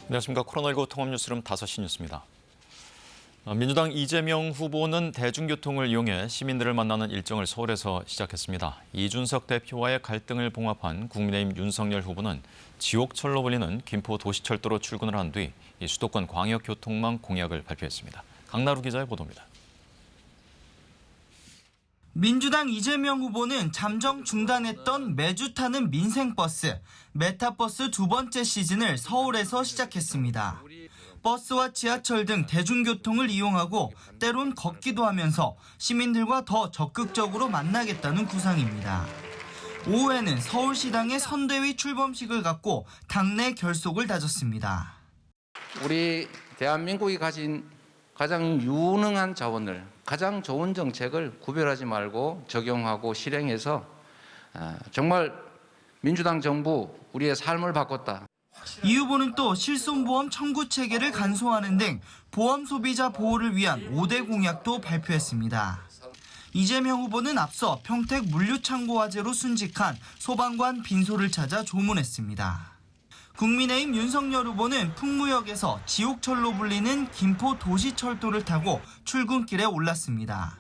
안녕하십니까. 코로나19 통합뉴스룸 5시 뉴스입니다. 민주당 이재명 후보는 대중교통을 이용해 시민들을 만나는 일정을 서울에서 시작했습니다. 이준석 대표와의 갈등을 봉합한 국민의힘 윤석열 후보는 지옥철로 불리는 김포 도시철도로 출근을 한 뒤 수도권 광역교통망 공약을 발표했습니다. 강나루 기자의 보도입니다. 민주당 이재명 후보는 잠정 중단했던 매주 타는 민생버스, 메타버스 두 번째 시즌을 서울에서 시작했습니다. 버스와 지하철 등 대중교통을 이용하고 때론 걷기도 하면서 시민들과 더 적극적으로 만나겠다는 구상입니다. 오후에는 서울시당의 선대위 출범식을 갖고 당내 결속을 다졌습니다. 우리 대한민국이 가진 가장 유능한 자원을, 가장 좋은 정책을 구별하지 말고 적용하고 실행해서 정말 민주당 정부 우리의 삶을 바꿨다. 이 후보는 또 실손보험 청구 체계를 간소화하는 등 보험 소비자 보호를 위한 5대 공약도 발표했습니다. 이재명 후보는 앞서 평택 물류창고 화재로 순직한 소방관 빈소를 찾아 조문했습니다. 국민의힘 윤석열 후보는 풍무역에서 지옥철로 불리는 김포 도시철도를 타고 출근길에 올랐습니다.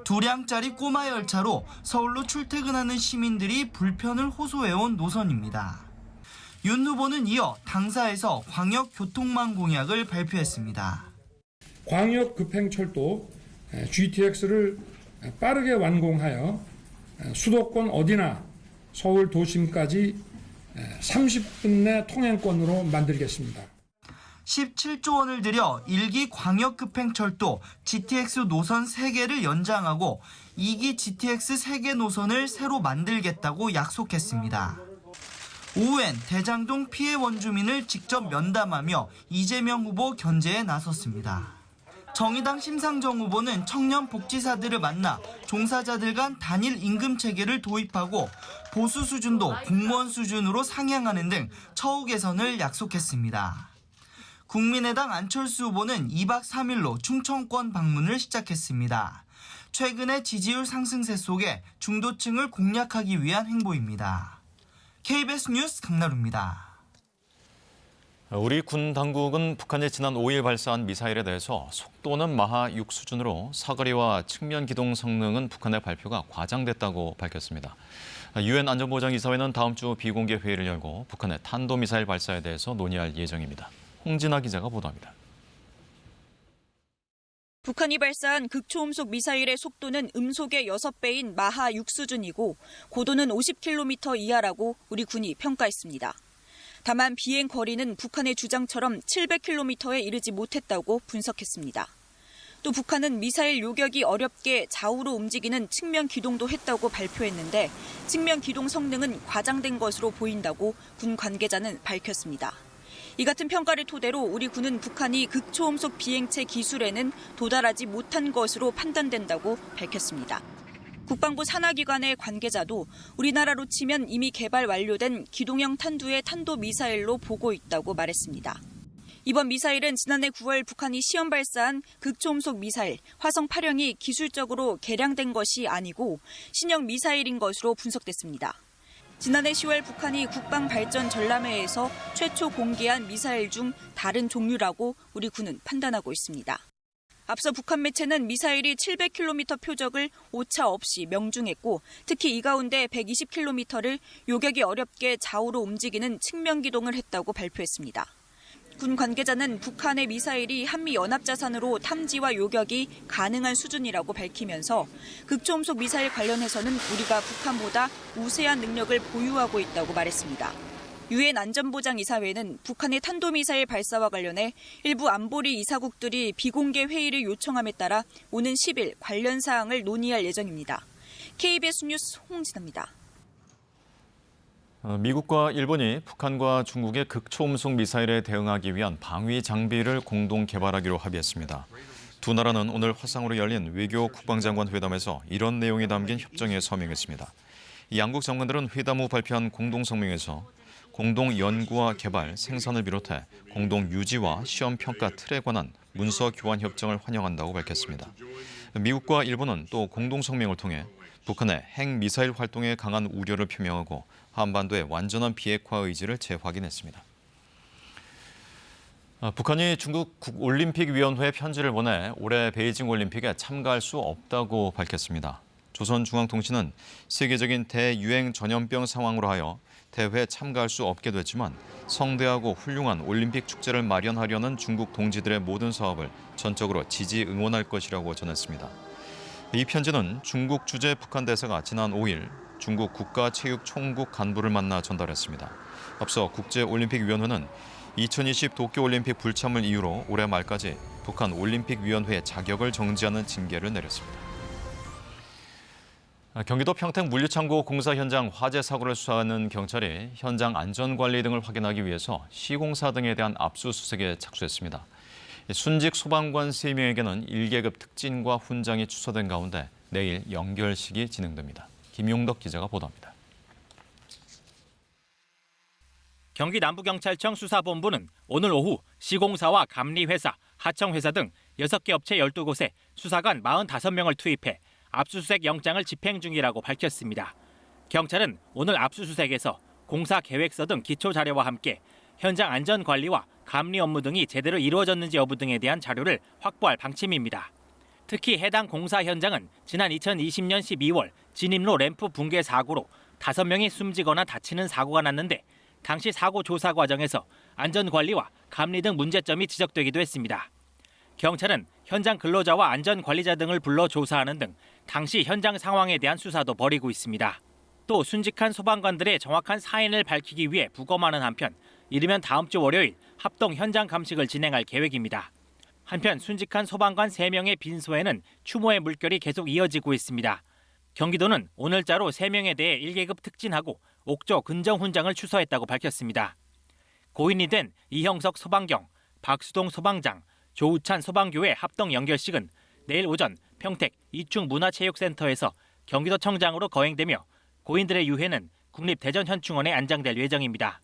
2량짜리 꼬마 열차로 서울로 출퇴근하는 시민들이 불편을 호소해온 노선입니다. 윤 후보는 이어 당사에서 광역교통망 공약을 발표했습니다. 광역급행철도 GTX를 빠르게 완공하여 수도권 어디나 서울 도심까지 30분 내 통행권으로 만들겠습니다. 17조 원을 들여 1기 광역급행철도 GTX 노선 3개를 연장하고 2기 GTX 3개 노선을 새로 만들겠다고 약속했습니다. 오후엔 대장동 피해 원주민을 직접 면담하며 이재명 후보 견제에 나섰습니다. 정의당 심상정 후보는 청년 복지사들을 만나 종사자들 간 단일 임금 체계를 도입하고 보수 수준도 공무원 수준으로 상향하는 등 처우 개선을 약속했습니다. 국민의당 안철수 후보는 2박 3일로 충청권 방문을 시작했습니다. 최근의 지지율 상승세 속에 중도층을 공략하기 위한 행보입니다. KBS 뉴스 강나루입니다. 우리 군 당국은 북한이 지난 5일 발사한 미사일에 대해서 속도는 마하 6 수준으로 사거리와 측면 기동 성능은 북한의 발표가 과장됐다고 밝혔습니다. 유엔 안전보장이사회는 다음 주 비공개 회의를 열고 북한의 탄도미사일 발사에 대해서 논의할 예정입니다. 홍진아 기자가 보도합니다. 북한이 발사한 극초음속 미사일의 속도는 음속의 6배인 마하 6 수준이고 고도는 50km 이하라고 우리 군이 평가했습니다. 다만 비행 거리는 북한의 주장처럼 700km에 이르지 못했다고 분석했습니다. 또 북한은 미사일 요격이 어렵게 좌우로 움직이는 측면 기동도 했다고 발표했는데 측면 기동 성능은 과장된 것으로 보인다고 군 관계자는 밝혔습니다. 이 같은 평가를 토대로 우리 군은 북한이 극초음속 비행체 기술에는 도달하지 못한 것으로 판단된다고 밝혔습니다. 국방부 산하기관의 관계자도 우리나라로 치면 이미 개발 완료된 기동형 탄두의 탄도미사일로 보고 있다고 말했습니다. 이번 미사일은 지난해 9월 북한이 시험 발사한 극초음속 미사일 화성 8형이 기술적으로 개량된 것이 아니고 신형 미사일인 것으로 분석됐습니다. 지난해 10월 북한이 국방발전 전람회에서 최초 공개한 미사일 중 다른 종류라고 우리 군은 판단하고 있습니다. 앞서 북한 매체는 미사일이 700km 표적을 오차 없이 명중했고 특히 이 가운데 120km를 요격이 어렵게 좌우로 움직이는 측면 기동을 했다고 발표했습니다. 군 관계자는 북한의 미사일이 한미연합자산으로 탐지와 요격이 가능한 수준이라고 밝히면서 극초음속 미사일 관련해서는 우리가 북한보다 우세한 능력을 보유하고 있다고 말했습니다. 유엔 안전보장이사회는 북한의 탄도미사일 발사와 관련해 일부 안보리 이사국들이 비공개 회의를 요청함에 따라 오는 10일 관련 사항을 논의할 예정입니다. KBS 뉴스 홍진아입니다. 미국과 일본이 북한과 중국의 극초음속 미사일에 대응하기 위한 방위 장비를 공동 개발하기로 합의했습니다. 두 나라는 오늘 화상으로 열린 외교 국방장관 회담에서 이런 내용이 담긴 협정에 서명했습니다. 이 양국 장관들은 회담 후 발표한 공동 성명에서 공동 연구와 개발, 생산을 비롯해 공동 유지와 시험 평가 틀에 관한 문서 교환 협정을 환영한다고 밝혔습니다. 미국과 일본은 또 공동 성명을 통해 북한의 핵미사일 활동에 강한 우려를 표명하고 한반도의 완전한 비핵화 의지를 재확인했습니다. 북한이 중국 올림픽위원회에 편지를 보내 올해 베이징 올림픽에 참가할 수 없다고 밝혔습니다. 조선중앙통신은 세계적인 대유행 전염병 상황으로 하여 대회에 참가할 수 없게 됐지만 성대하고 훌륭한 올림픽 축제를 마련하려는 중국 동지들의 모든 사업을 전적으로 지지 응원할 것이라고 전했습니다. 이 편지는 중국 주재 북한 대사가 지난 5일 중국 국가체육총국 간부를 만나 전달했습니다. 앞서 국제올림픽위원회는 2020 도쿄올림픽 불참을 이유로 올해 말까지 북한 올림픽위원회의 자격을 정지하는 징계를 내렸습니다. 경기도 평택 물류창고 공사 현장 화재 사고를 수사하는 경찰이 현장 안전관리 등을 확인하기 위해서 시공사 등에 대한 압수수색에 착수했습니다. 순직 소방관 3명에게는 1계급 특진과 훈장이 추서된 가운데 내일 연결식이 진행됩니다. 김용덕 기자가 보도합니다. 경기 남부경찰청 수사본부는 오늘 오후 시공사와 감리회사, 하청회사 등 6개 업체 12곳에 수사관 45명을 투입해 압수수색 영장을 집행 중이라고 밝혔습니다. 경찰은 오늘 압수수색에서 공사 계획서 등 기초 자료와 함께 현장 안전 관리와 감리 업무 등이 제대로 이루어졌는지 여부 등에 대한 자료를 확보할 방침입니다. 특히 해당 공사 현장은 지난 2020년 12월 진입로 램프 붕괴 사고로 5명이 숨지거나 다치는 사고가 났는데 당시 사고 조사 과정에서 안전관리와 감리 등 문제점이 지적되기도 했습니다. 경찰은 현장 근로자와 안전관리자 등을 불러 조사하는 등 당시 현장 상황에 대한 수사도 벌이고 있습니다. 또 순직한 소방관들의 정확한 사인을 밝히기 위해 부검하는 한편 이르면 다음 주 월요일 합동 현장 감식을 진행할 계획입니다. 한편 순직한 소방관 3명의 빈소에는 추모의 물결이 계속 이어지고 있습니다. 경기도는 오늘자로 3명에 대해 1계급 특진하고 옥조 근정훈장을 추서했다고 밝혔습니다. 고인이 된 이형석 소방경, 박수동 소방장, 조우찬 소방교회 합동 연결식은 내일 오전 평택 이충 문화체육센터에서 경기도청장으로 거행되며 고인들의 유해는 국립대전현충원에 안장될 예정입니다.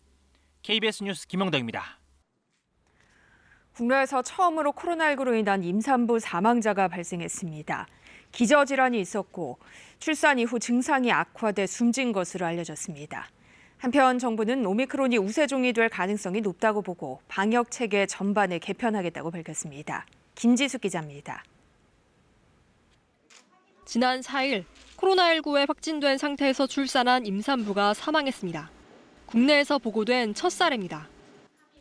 KBS 뉴스 김용덕입니다. 국내에서 처음으로 코로나19로 인한 임산부 사망자가 발생했습니다. 기저질환이 있었고 출산 이후 증상이 악화돼 숨진 것으로 알려졌습니다. 한편 정부는 오미크론이 우세종이 될 가능성이 높다고 보고 방역 체계 전반을 개편하겠다고 밝혔습니다. 김지숙 기자입니다. 지난 4일 코로나19에 확진된 상태에서 출산한 임산부가 사망했습니다. 국내에서 보고된 첫 사례입니다.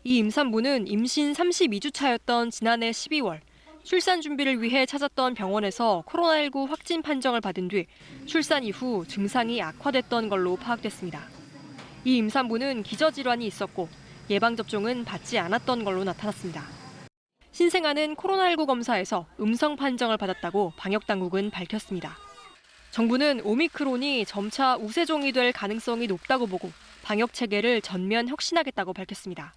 이 임산부는 임신 32주 차였던 지난해 12월 출산 준비를 위해 찾았던 병원에서 코로나19 확진 판정을 받은 뒤 출산 이후 증상이 악화됐던 걸로 파악됐습니다. 이 임산부는 기저질환이 있었고 예방접종은 받지 않았던 걸로 나타났습니다. 신생아는 코로나19 검사에서 음성 판정을 받았다고 방역당국은 밝혔습니다. 정부는 오미크론이 점차 우세종이 될 가능성이 높다고 보고 방역 체계를 전면 혁신하겠다고 밝혔습니다.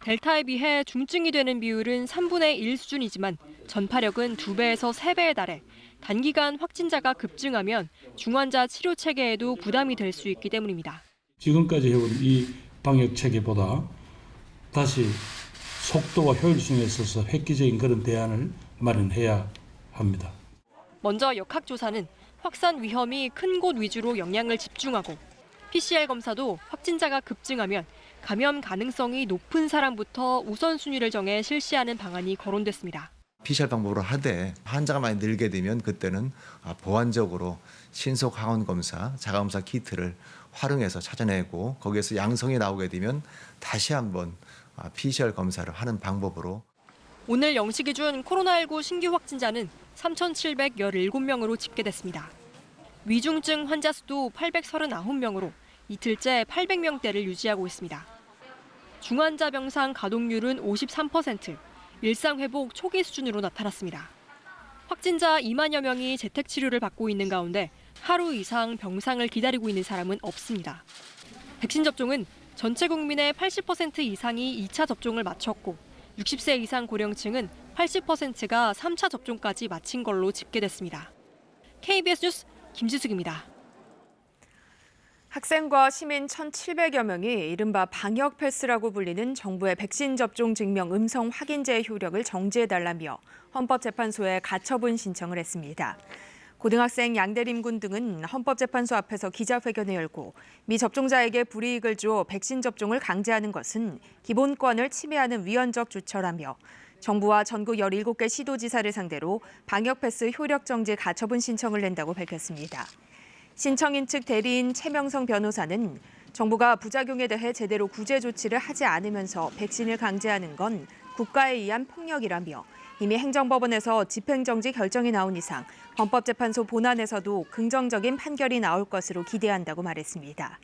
델타에 비해 중증이 되는 비율은 3분의 1 수준이지만 전파력은 2배에서 3배에 달해 단기간 확진자가 급증하면 중환자 치료 체계에도 부담이 될 수 있기 때문입니다. 지금까지 해온 이 방역 체계보다 다시 속도와 효율성에 있어서 획기적인 그런 대안을 마련해야 합니다. 먼저 역학조사는 확산 위험이 큰 곳 위주로 영향을 집중하고 PCR 검사도 확진자가 급증하면 감염 가능성이 높은 사람부터 우선순위를 정해 실시하는 방안이 거론됐습니다. PCR 방법으로 하되 환자가 많이 늘게 되면 그때는 보완적으로 신속 항원 검사, 자가 검사 키트를 활용해서 찾아내고 거기에서 양성이 나오게 되면 다시 한번 PCR 검사를 하는 방법으로. 오늘 0시 기준 코로나19 신규 확진자는 3,717명으로 집계됐습니다. 위중증 환자 수도 839명으로 이틀째 800명대를 유지하고 있습니다. 중환자 병상 가동률은 53%, 일상회복 초기 수준으로 나타났습니다. 확진자 2만여 명이 재택치료를 받고 있는 가운데 하루 이상 병상을 기다리고 있는 사람은 없습니다. 백신 접종은 전체 국민의 80% 이상이 2차 접종을 마쳤고 60세 이상 고령층은 80%가 3차 접종까지 마친 걸로 집계됐습니다. KBS 뉴스 김지숙입니다. 학생과 시민 1,700여 명이 이른바 방역 패스라고 불리는 정부의 백신 접종 증명 음성 확인제의 효력을 정지해달라며 헌법재판소에 가처분 신청을 했습니다. 고등학생 양대림군 등은 헌법재판소 앞에서 기자회견을 열고 미접종자에게 불이익을 주어 백신 접종을 강제하는 것은 기본권을 침해하는 위헌적 조처라며 정부와 전국 17개 시도지사를 상대로 방역 패스 효력 정지 가처분 신청을 낸다고 밝혔습니다. 신청인 측 대리인 최명성 변호사는 정부가 부작용에 대해 제대로 구제 조치를 하지 않으면서 백신을 강제하는 건 국가에 의한 폭력이라며 이미 행정법원에서 집행정지 결정이 나온 이상 헌법재판소 본안에서도 긍정적인 판결이 나올 것으로 기대한다고 말했습니다.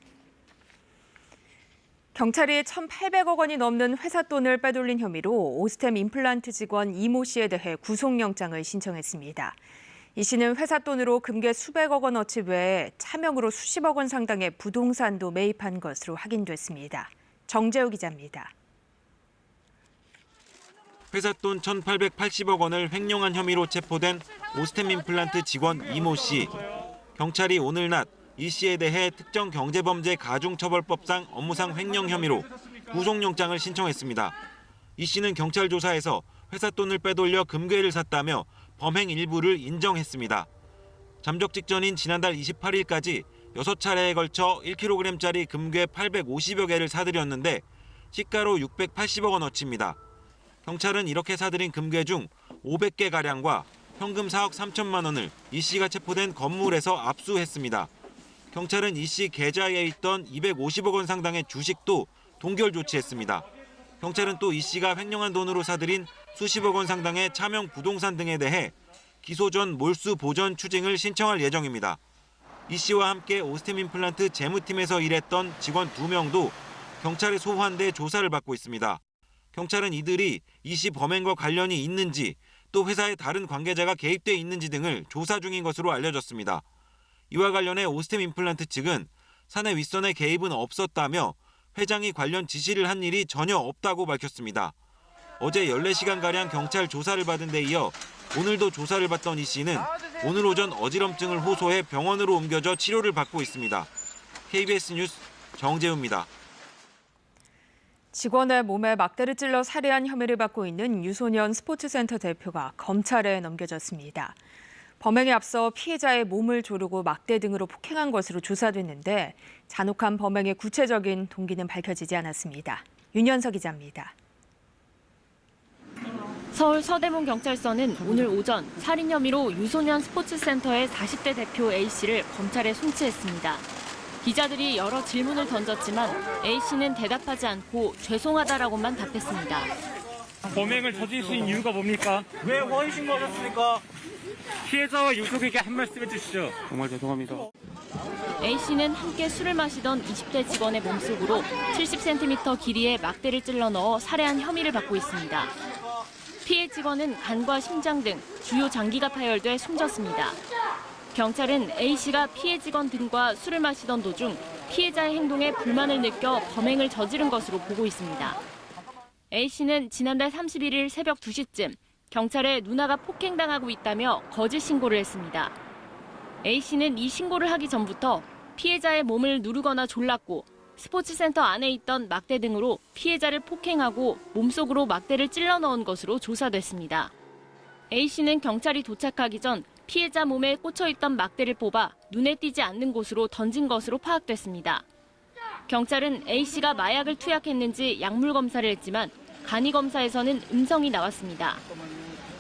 경찰이 1,800억 원이 넘는 회사 돈을 빼돌린 혐의로 오스템 임플란트 직원 이모 씨에 대해 구속영장을 신청했습니다. 이 씨는 회사 돈으로 금괴 수백억 원어치 외에 차명으로 수십억 원 상당의 부동산도 매입한 것으로 확인됐습니다. 정재우 기자입니다. 회사 돈 1,880억 원을 횡령한 혐의로 체포된 오스템 임플란트 직원 이모 씨. 경찰이 오늘 낮 이 씨에 대해 특정경제범죄 가중처벌법상 업무상 횡령 혐의로 구속영장을 신청했습니다. 이 씨는 경찰 조사에서 회사 돈을 빼돌려 금괴를 샀다며 범행 일부를 인정했습니다. 잠적 직전인 지난달 28일까지 6차례에 걸쳐 1kg짜리 금괴 850여 개를 사들였는데 시가로 680억 원어치입니다. 경찰은 이렇게 사들인 금괴 중 500개가량과 현금 4억 3천만 원을 이 씨가 체포된 건물에서 압수했습니다. 경찰은 이 씨 계좌에 있던 250억 원 상당의 주식도 동결 조치했습니다. 경찰은 또 이 씨가 횡령한 돈으로 사들인 수십억 원 상당의 차명 부동산 등에 대해 기소 전 몰수 보전 추징을 신청할 예정입니다. 이 씨와 함께 오스템 임플란트 재무팀에서 일했던 직원 2명도 경찰에 소환돼 조사를 받고 있습니다. 경찰은 이들이 이 씨 범행과 관련이 있는지 또 회사의 다른 관계자가 개입돼 있는지 등을 조사 중인 것으로 알려졌습니다. 이와 관련해 오스템 임플란트 측은 사내 윗선의 개입은 없었다며 회장이 관련 지시를 한 일이 전혀 없다고 밝혔습니다. 어제 14시간가량 경찰 조사를 받은 데 이어 오늘도 조사를 받던 이 씨는 오늘 오전 어지럼증을 호소해 병원으로 옮겨져 치료를 받고 있습니다. KBS 뉴스 정재우입니다. 직원의 몸에 막대를 찔러 살해한 혐의를 받고 있는 유소년 스포츠센터 대표가 검찰에 넘겨졌습니다. 범행에 앞서 피해자의 몸을 조르고 막대 등으로 폭행한 것으로 조사됐는데 잔혹한 범행의 구체적인 동기는 밝혀지지 않았습니다. 윤현석 기자입니다. 서울 서대문 경찰서는 오늘 오전 살인 혐의로 유소년 스포츠센터의 40대 대표 A씨를 검찰에 송치했습니다. 기자들이 여러 질문을 던졌지만 A씨는 대답하지 않고 죄송하다라고만 답했습니다. 범행을 저지르신 이유가 뭡니까? 왜 허위신고하셨습니까? 피해자와 유족에게 한 말씀 해주시죠. 정말 죄송합니다. A씨는 함께 술을 마시던 20대 직원의 몸속으로 70cm 길이의 막대를 찔러 넣어 살해한 혐의를 받고 있습니다. 피해 직원은 간과 심장 등 주요 장기가 파열돼 숨졌습니다. 경찰은 A씨가 피해 직원 등과 술을 마시던 도중 피해자의 행동에 불만을 느껴 범행을 저지른 것으로 보고 있습니다. A씨는 지난달 31일 새벽 2시쯤 경찰에 누나가 폭행당하고 있다며 거짓 신고를 했습니다. A씨는 이 신고를 하기 전부터 피해자의 몸을 누르거나 졸랐고 스포츠센터 안에 있던 막대 등으로 피해자를 폭행하고 몸속으로 막대를 찔러 넣은 것으로 조사됐습니다. A씨는 경찰이 도착하기 전 피해자 몸에 꽂혀있던 막대를 뽑아 눈에 띄지 않는 곳으로 던진 것으로 파악됐습니다. 경찰은 A씨가 마약을 투약했는지 약물 검사를 했지만 간이 검사에서는 음성이 나왔습니다.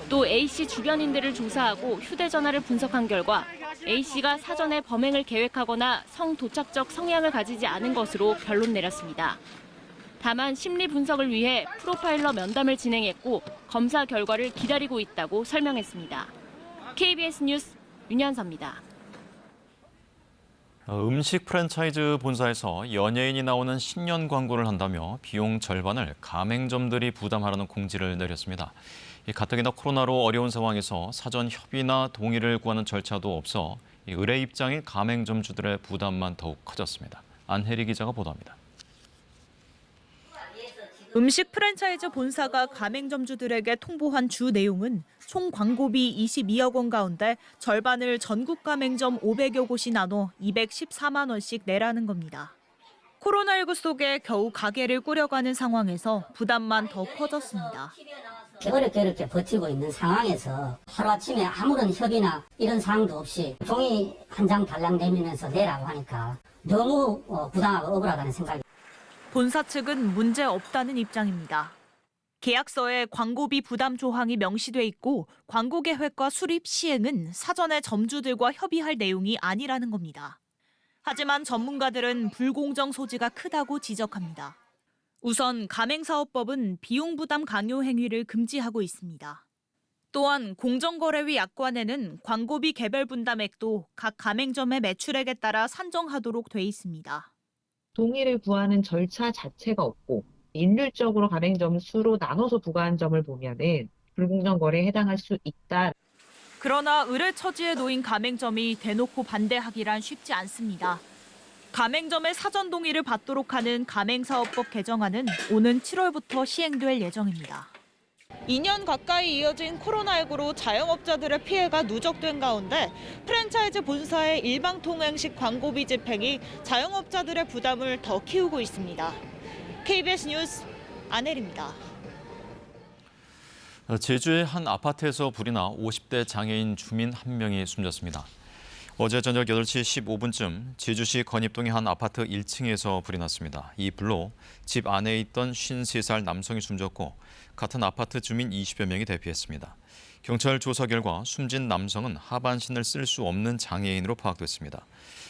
또 A씨 주변인들을 조사하고 휴대전화를 분석한 결과 A씨가 사전에 범행을 계획하거나 성도착적 성향을 가지지 않은 것으로 결론 내렸습니다. 다만 심리 분석을 위해 프로파일러 면담을 진행했고 검사 결과를 기다리고 있다고 설명했습니다. KBS 뉴스 윤현서입니다. 음식 프랜차이즈 본사에서 연예인이 나오는 신년 광고를 한다며 비용 절반을 가맹점들이 부담하라는 공지를 내렸습니다. 가뜩이나 코로나로 어려운 상황에서 사전 협의나 동의를 구하는 절차도 없어 의뢰 입장인 가맹점주들의 부담만 더욱 커졌습니다. 안혜리 기자가 보도합니다. 음식 프랜차이즈 본사가 가맹점주들에게 통보한 주 내용은 총 광고비 22억 원 가운데 절반을 전국 가맹점 500여 곳이 나눠 214만 원씩 내라는 겁니다. 코로나19 속에 겨우 가게를 꾸려가는 상황에서 부담만 더 커졌습니다. 어렵게 버티고 있는 상황에서 하루아침에 아무런 협의나 이런 사항도 없이 종이 한 장 달랑 내밀면서 내라고 하니까 너무 부당하고 억울하다는 생각이. 본사 측은 문제 없다는 입장입니다. 계약서에 광고비 부담 조항이 명시돼 있고 광고 계획과 수립 시행은 사전에 점주들과 협의할 내용이 아니라는 겁니다. 하지만 전문가들은 불공정 소지가 크다고 지적합니다. 우선 가맹사업법은 비용 부담 강요 행위를 금지하고 있습니다. 또한 공정거래위 약관에는 광고비 개별 분담액도 각 가맹점의 매출액에 따라 산정하도록 돼 있습니다. 동의를 구하는 절차 자체가 없고 일률적으로 가맹점 수로 나눠서 부과한 점을 보면은 불공정 거래에 해당할 수 있다. 그러나 의뢰처지에 놓인 가맹점이 대놓고 반대하기란 쉽지 않습니다. 가맹점의 사전 동의를 받도록 하는 가맹사업법 개정안은 오는 7월부터 시행될 예정입니다. 2년 가까이 이어진 코로나19로 자영업자들의 피해가 누적된 가운데 프랜차이즈 본사의 일방통행식 광고비 집행이 자영업자들의 부담을 더 키우고 있습니다. KBS 뉴스 안혜리입니다. 제주의 한 아파트에서 불이 나 50대 장애인 주민 한 명이 숨졌습니다. 어제 저녁 8시 15분쯤 제주시 건입동의 한 아파트 1층에서 불이 났습니다. 이 불로 집 안에 있던 53살 남성이 숨졌고 같은 아파트 주민 20여 명이 대피했습니다. 경찰 조사 결과 숨진 남성은 하반신을 쓸 수 없는 장애인으로 파악됐습니다.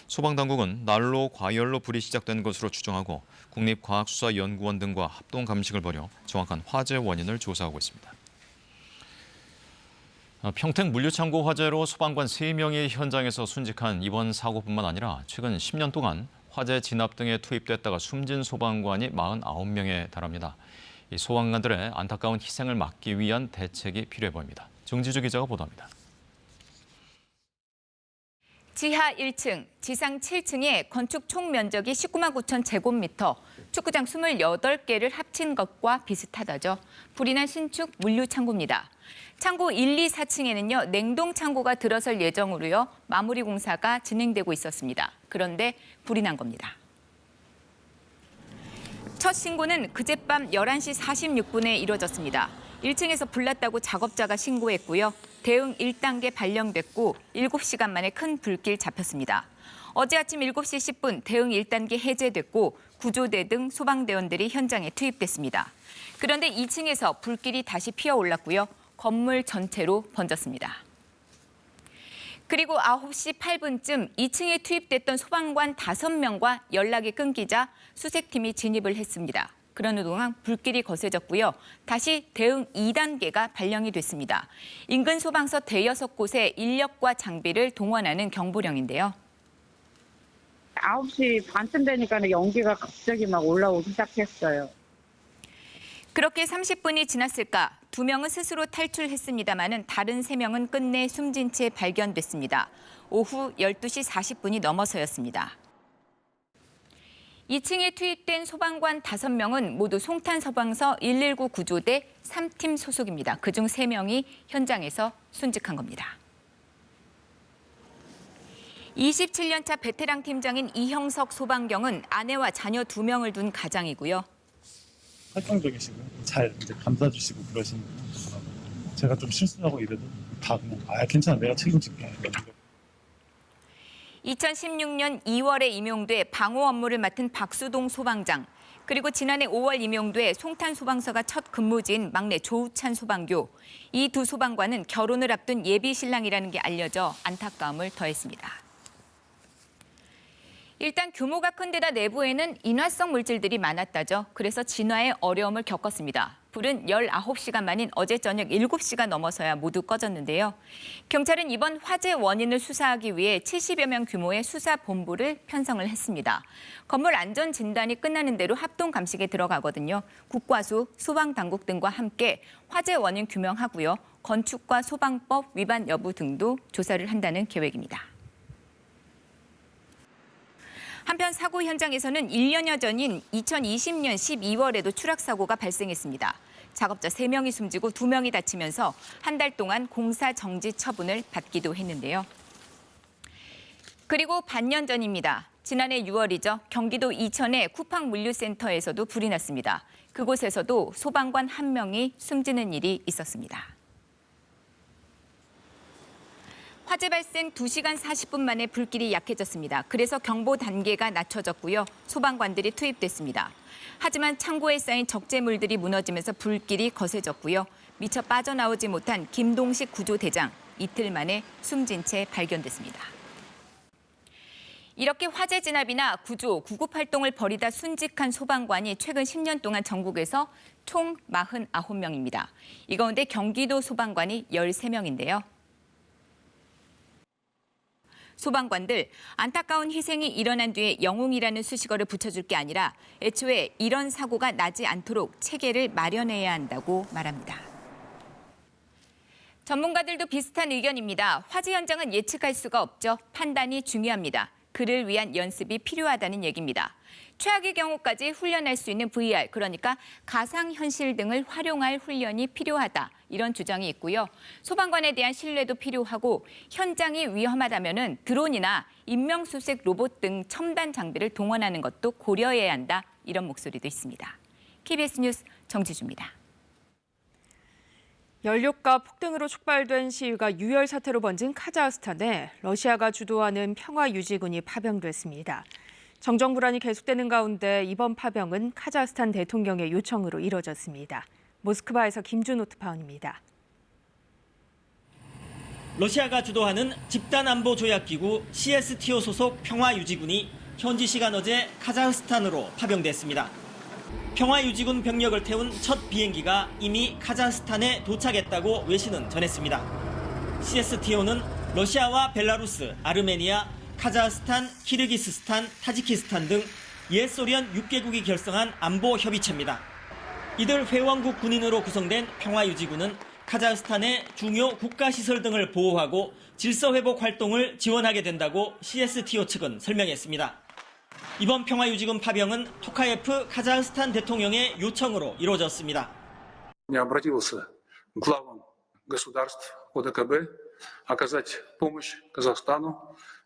소방당국은 난로, 과열로 불이 시작된 것으로 추정하고 국립과학수사연구원 등과 합동 감식을 벌여 정확한 화재 원인을 조사하고 있습니다. 평택 물류창고 화재로 소방관 3명이 현장에서 순직한 이번 사고뿐만 아니라 최근 10년 동안 화재 진압 등에 투입됐다가 숨진 소방관이 49명에 달합니다. 이 소방관들의 안타까운 희생을 막기 위한 대책이 필요해 보입니다. 정지주 기자가 보도합니다. 지하 1층, 지상 7층의 건축 총 면적이 19만 9천 제곱미터, 축구장 28개를 합친 것과 비슷하다죠. 불이 난 신축 물류창고입니다. 창고 1, 2, 4층에는요, 냉동 창고가 들어설 예정으로요, 마무리 공사가 진행되고 있었습니다. 그런데 불이 난 겁니다. 첫 신고는 그젯밤 11시 46분에 이뤄졌습니다. 1층에서 불났다고 작업자가 신고했고요. 대응 1단계 발령됐고 7시간 만에 큰 불길 잡혔습니다. 어제 아침 7시 10분 대응 1단계 해제됐고 구조대 등 소방대원들이 현장에 투입됐습니다. 그런데 2층에서 불길이 다시 피어올랐고요. 건물 전체로 번졌습니다. 그리고 9시 8분쯤 2층에 투입됐던 소방관 5명과 연락이 끊기자 수색팀이 진입을 했습니다. 그러는 동안 불길이 거세졌고요. 다시 대응 2단계가 발령이 됐습니다. 인근 소방서 대여섯 곳에 인력과 장비를 동원하는 경보령인데요. 9시 반쯤 되니까 연기가 갑자기 막 올라오기 시작했어요. 그렇게 30분이 지났을까 2명은 스스로 탈출했습니다마는 다른 3명은 끝내 숨진 채 발견됐습니다. 오후 12시 40분이 넘어서였습니다. 2층에 투입된 소방관 5명은 모두 송탄소방서 119 구조대 3팀 소속입니다. 그중 3명이 현장에서 순직한 겁니다. 27년차 베테랑 팀장인 이형석 소방경은 아내와 자녀 2명을 둔 가장이고요. 활동적이시고 잘 이제 감싸주시고 그러시는 분이라서 제가 좀 실수하고 이래도 다 그냥 괜찮아 내가 책임질게. 2016년 2월에 임용돼 방호 업무를 맡은 박수동 소방장, 그리고 지난해 5월 임용돼 송탄소방서가 첫 근무지인 막내 조우찬 소방교. 이 두 소방관은 결혼을 앞둔 예비 신랑이라는 게 알려져 안타까움을 더했습니다. 일단 규모가 큰 데다 내부에는 인화성 물질들이 많았다죠. 그래서 진화에 어려움을 겪었습니다. 불은 19시간 만인 어제 저녁 7시가 넘어서야 모두 꺼졌는데요. 경찰은 이번 화재 원인을 수사하기 위해 70여 명 규모의 수사본부를 편성을 했습니다. 건물 안전 진단이 끝나는 대로 합동 감식에 들어가거든요. 국과수, 소방당국 등과 함께 화재 원인 규명하고요. 건축과 소방법 위반 여부 등도 조사를 한다는 계획입니다. 한편 사고 현장에서는 1년여 전인 2020년 12월에도 추락사고가 발생했습니다. 작업자 3명이 숨지고 2명이 다치면서 한 달 동안 공사 정지 처분을 받기도 했는데요. 그리고 반년 전입니다. 지난해 6월이죠. 경기도 이천의 쿠팡 물류센터에서도 불이 났습니다. 그곳에서도 소방관 1명이 숨지는 일이 있었습니다. 화재 발생 2시간 40분 만에 불길이 약해졌습니다. 그래서 경보 단계가 낮춰졌고요. 소방관들이 투입됐습니다. 하지만 창고에 쌓인 적재물들이 무너지면서 불길이 거세졌고요. 미처 빠져나오지 못한 김동식 구조대장, 이틀 만에 숨진 채 발견됐습니다. 이렇게 화재 진압이나 구조, 구급 활동을 벌이다 순직한 소방관이 최근 10년 동안 전국에서 총 49명입니다. 이 가운데 경기도 소방관이 13명인데요. 소방관들, 안타까운 희생이 일어난 뒤에 영웅이라는 수식어를 붙여줄 게 아니라 애초에 이런 사고가 나지 않도록 체계를 마련해야 한다고 말합니다. 전문가들도 비슷한 의견입니다. 화재 현장은 예측할 수가 없죠. 판단이 중요합니다. 그를 위한 연습이 필요하다는 얘기입니다. 최악의 경우까지 훈련할 수 있는 VR, 그러니까 가상현실 등을 활용할 훈련이 필요하다. 이런 주장이 있고요. 소방관에 대한 신뢰도 필요하고 현장이 위험하다면 드론이나 인명수색 로봇 등 첨단 장비를 동원하는 것도 고려해야 한다. 이런 목소리도 있습니다. KBS 뉴스 정지주입니다. 연료가 폭등으로 촉발된 시위가 유혈 사태로 번진 카자흐스탄에 러시아가 주도하는 평화유지군이 파병됐습니다. 정정 불안이 계속되는 가운데 이번 파병은 카자흐스탄 대통령의 요청으로 이뤄졌습니다. 모스크바에서 김준호 특파원입니다. 러시아가 주도하는 집단안보조약기구 CSTO 소속 평화유지군이 현지 시간 어제 카자흐스탄으로 파병됐습니다. 평화유지군 병력을 태운 첫 비행기가 이미 카자흐스탄에 도착했다고 외신은 전했습니다. CSTO는 러시아와 벨라루스, 아르메니아, 카자흐스탄, 키르기스스탄, 타지키스탄 등 옛 소련 6개국이 결성한 안보협의체입니다. 이들 회원국 군인으로 구성된 평화유지군은 카자흐스탄의 중요 국가시설 등을 보호하고 질서회복 활동을 지원하게 된다고 CSTO 측은 설명했습니다. 이번 평화유지군 파병은 토카예프 카자흐스탄 대통령의 요청으로 이루어졌습니다. Я обратился к главам государств ОДКБ оказать помощь Казахстану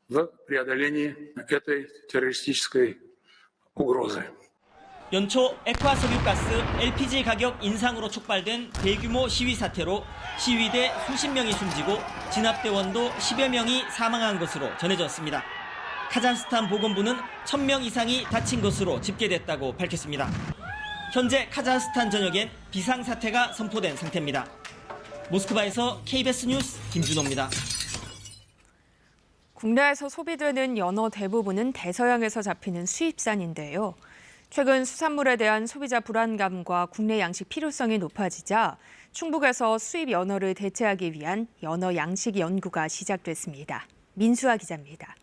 в преодолении этой террористической угрозы. 연초 액화석유가스 LPG 가격 인상으로 촉발된 대규모 시위 사태로 시위대 수십 명이 숨지고 진압대원도 10여 명이 사망한 것으로 전해졌습니다. 카자흐스탄 보건부는 1000명 이상이 다친 것으로 집계됐다고 밝혔습니다. 현재 카자흐스탄 전역엔 비상사태가 선포된 상태입니다. 모스크바에서 KBS 뉴스 김준호입니다. 국내에서 소비되는 연어 대부분은 대서양에서 잡히는 수입산인데요. 최근 수산물에 대한 소비자 불안감과 국내 양식 필요성이 높아지자 충북에서 수입 연어를 대체하기 위한 연어 양식 연구가 시작됐습니다. 민수아 기자입니다.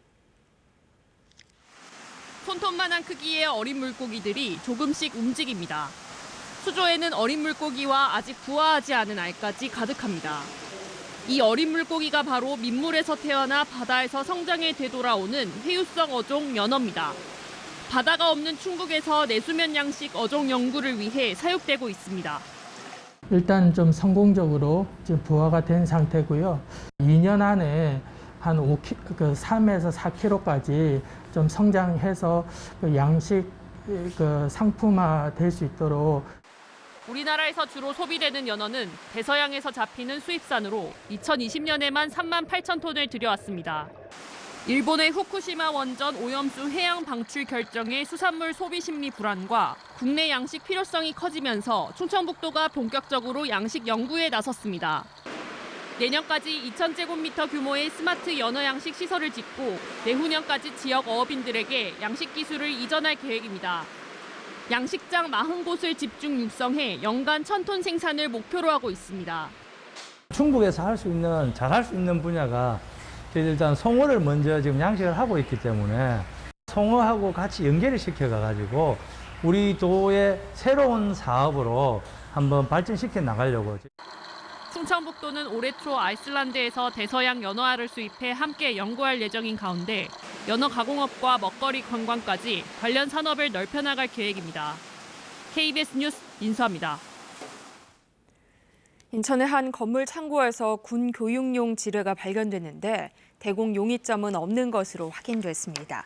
손톱만한 크기의 어린 물고기들이 조금씩 움직입니다. 수조에는 어린 물고기와 아직 부화하지 않은 알까지 가득합니다. 이 어린 물고기가 바로 민물에서 태어나 바다에서 성장해 되돌아오는 회유성 어종 연어입니다. 바다가 없는 충북에서 내수면 양식 어종 연구를 위해 사육되고 있습니다. 일단 좀 성공적으로 지금 부화가 된 상태고요. 2년 안에 한 3에서 4kg까지 좀 성장해서 양식 상품화 될 수 있도록. 우리나라에서 주로 소비되는 연어는 대서양에서 잡히는 수입산으로 2020년에만 3만 8천 톤을 들여왔습니다. 일본의 후쿠시마 원전 오염수 해양 방출 결정의 수산물 소비 심리 불안과 국내 양식 필요성이 커지면서 충청북도가 본격적으로 양식 연구에 나섰습니다. 내년까지 2,000제곱미터 규모의 스마트 연어 양식 시설을 짓고 내후년까지 지역 어업인들에게 양식 기술을 이전할 계획입니다. 양식장 40곳을 집중 육성해 연간 1,000톤 생산을 목표로 하고 있습니다. 충북에서 잘할 수 있는 분야가 일단 송어를 먼저 지금 양식을 하고 있기 때문에 송어하고 같이 연계를 시켜가지고 우리 도의 새로운 사업으로 한번 발전시켜 나가려고. 충청북도는 올해 초 아이슬란드에서 대서양 연어알을 수입해 함께 연구할 예정인 가운데 연어 가공업과 먹거리 관광까지 관련 산업을 넓혀나갈 계획입니다. KBS 뉴스 민수아입니다. 인천의 한 건물 창고에서 군 교육용 지뢰가 발견됐는데 대공 용의점은 없는 것으로 확인됐습니다.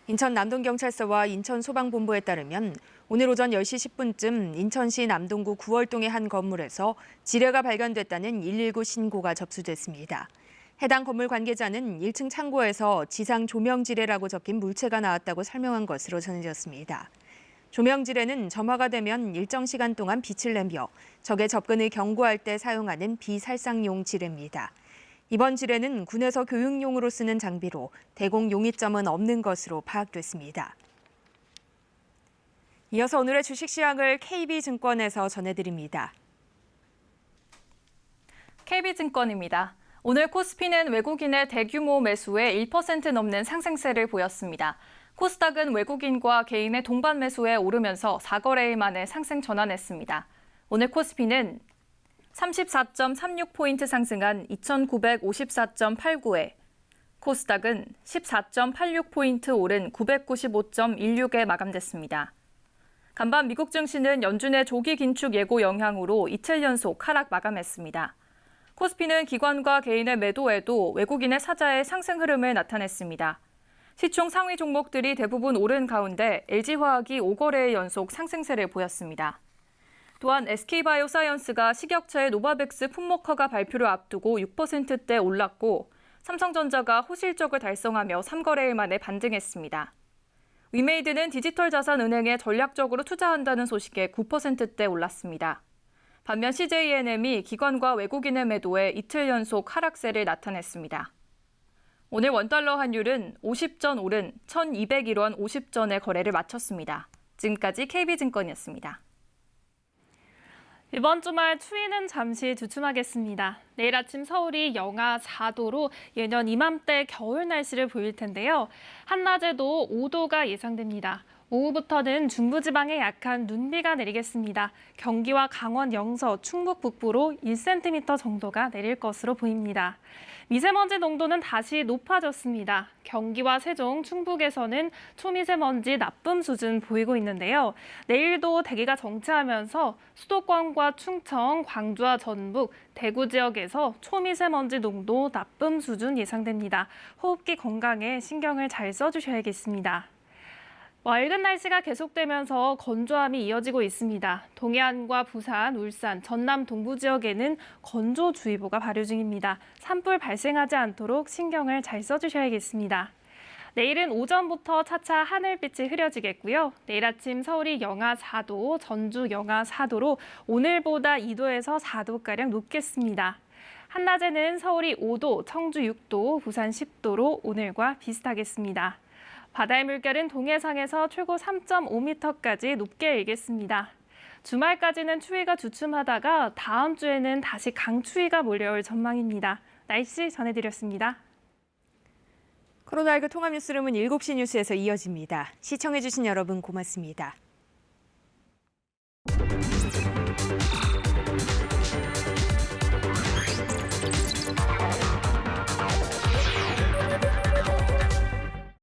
인천 남동경찰서와 인천소방본부에 따르면 오늘 오전 10시 10분쯤 인천시 남동구 9월동의 한 건물에서 지뢰가 발견됐다는 119 신고가 접수됐습니다. 해당 건물 관계자는 1층 창고에서 지상 조명지뢰라고 적힌 물체가 나왔다고 설명한 것으로 전해졌습니다. 조명지뢰는 점화가 되면 일정 시간 동안 빛을 내며 적의 접근을 경고할 때 사용하는 비살상용 지뢰입니다. 이번 지뢰는 군에서 교육용으로 쓰는 장비로 대공 용의점은 없는 것으로 파악됐습니다. 이어서 오늘의 주식 시황을 KB증권에서 전해드립니다. KB증권입니다. 오늘 코스피는 외국인의 대규모 매수에 1% 넘는 상승세를 보였습니다. 코스닥은 외국인과 개인의 동반 매수에 오르면서 4거래일 만에 상승 전환했습니다. 오늘 코스피는 34.36포인트 상승한 2,954.89에 코스닥은 14.86포인트 오른 995.16에 마감됐습니다. 간밤 미국 증시는 연준의 조기 긴축 예고 영향으로 이틀 연속 하락 마감했습니다. 코스피는 기관과 개인의 매도에도 외국인의 사자의 상승 흐름을 나타냈습니다. 시총 상위 종목들이 대부분 오른 가운데 LG화학이 5거래일 연속 상승세를 보였습니다. 또한 SK바이오사이언스가 식약처의 노바백스 품목허가 발표를 앞두고 6%대 올랐고 삼성전자가 호실적을 달성하며 3거래일 만에 반등했습니다. 위메이드는 디지털 자산 은행에 전략적으로 투자한다는 소식에 9%대 올랐습니다. 반면 CJENM이 기관과 외국인의 매도에 이틀 연속 하락세를 나타냈습니다. 오늘 원달러 환율은 50전 오른 1,201원 50전의 거래를 마쳤습니다. 지금까지 KB증권이었습니다. 이번 주말 추위는 잠시 주춤하겠습니다. 내일 아침 서울이 영하 4도로 예년 이맘때 겨울 날씨를 보일 텐데요. 한낮에도 5도가 예상됩니다. 오후부터는 중부지방에 약한 눈비가 내리겠습니다. 경기와 강원 영서, 충북 북부로 1cm 정도가 내릴 것으로 보입니다. 미세먼지 농도는 다시 높아졌습니다. 경기와 세종, 충북에서는 초미세먼지 나쁨 수준 보이고 있는데요. 내일도 대기가 정체하면서 수도권과 충청, 광주와 전북, 대구 지역에서 초미세먼지 농도 나쁨 수준 예상됩니다. 호흡기 건강에 신경을 잘 써주셔야겠습니다. 맑은 날씨가 계속되면서 건조함이 이어지고 있습니다. 동해안과 부산, 울산, 전남 동부 지역에는 건조주의보가 발효 중입니다. 산불 발생하지 않도록 신경을 잘 써주셔야겠습니다. 내일은 오전부터 차차 하늘빛이 흐려지겠고요. 내일 아침 서울이 영하 4도, 전주 영하 4도로 오늘보다 2도에서 4도가량 높겠습니다. 한낮에는 서울이 5도, 청주 6도, 부산 10도로 오늘과 비슷하겠습니다. 바다의 물결은 동해상에서 최고 3.5m까지 높게 일겠습니다. 주말까지는 추위가 주춤하다가 다음 주에는 다시 강추위가 몰려올 전망입니다. 날씨 전해드렸습니다. 코로나19 통합뉴스룸은 7시 뉴스에서 이어집니다. 시청해주신 여러분 고맙습니다.